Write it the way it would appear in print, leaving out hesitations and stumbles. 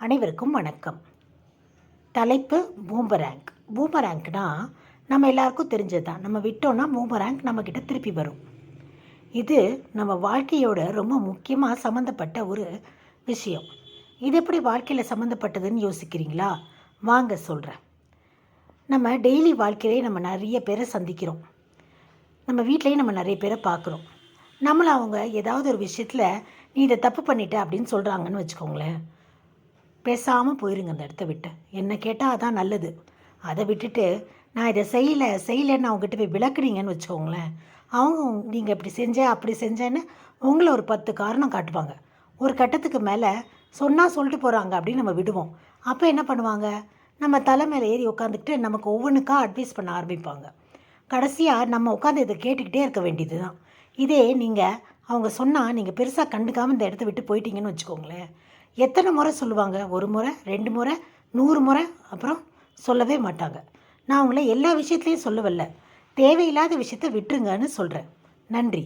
அனைவருக்கும் வணக்கம். தலைப்பு பூமரேங்க். பூமரேங்க்னா நம்ம எல்லாருக்கும் தெரிஞ்சது தான். நம்ம விட்டோன்னா பூமரேங்க் நம்மக்கிட்ட திருப்பி வரும். இது நம்ம வாழ்க்கையோட ரொம்ப முக்கியமாக சம்மந்தப்பட்ட ஒரு விஷயம். இது எப்படி வாழ்க்கையில் சம்மந்தப்பட்டதுன்னு யோசிக்கிறீங்களா? வாங்க சொல்கிறேன். நம்ம டெய்லி வாழ்க்கையிலே நம்ம நிறைய பேரை சந்திக்கிறோம். நம்ம வீட்லேயும் நம்ம நிறைய பேரை பார்க்குறோம். நம்மளை அவங்க ஏதாவது ஒரு விஷயத்தில் நீ இதை தப்பு பண்ணிட்ட அப்படின்னு சொல்கிறாங்கன்னு வச்சுக்கோங்களேன். பேசாமல் போயிருங்க அந்த இடத்த விட்டு. என்ன கேட்டால் அதான் நல்லது. அதை விட்டுட்டு நான் இதை செய்யலைன்னு அவங்ககிட்ட போய் விளக்குனீங்கன்னு வச்சுக்கோங்களேன், அவங்க நீங்கள் இப்படி செஞ்சேன் அப்படி செஞ்சேன்னு உங்களை ஒரு 10 காரணம் காட்டுவாங்க. ஒரு கட்டத்துக்கு மேலே சொன்னால் சொல்லிட்டு போகிறாங்க அப்படின்னு நம்ம விடுவோம். அப்போ என்ன பண்ணுவாங்க, நம்ம தலை மேலே ஏறி உட்காந்துக்கிட்டு நமக்கு ஒவ்வொன்றுக்கா அட்வைஸ் பண்ண ஆரம்பிப்பாங்க. கடைசியாக நம்ம உட்காந்து இதை கேட்டுக்கிட்டே இருக்க வேண்டியது தான். இதே நீங்கள் அவங்க சொன்னால் நீங்கள் பெருசாக கண்டுக்காமல் இந்த இடத்த விட்டு போயிட்டீங்கன்னு வச்சுக்கோங்களேன், எத்தனை முறை சொல்லுவாங்க? 1 முறை, 2 முறை, 100 முறை, அப்புறம் சொல்லவே மாட்டாங்க. நான் உங்களை எல்லா விஷயத்துலையும் சொல்லவில்லை, தேவையில்லாத விஷயத்தை விட்டுருங்கன்னு சொல்கிறேன். நன்றி.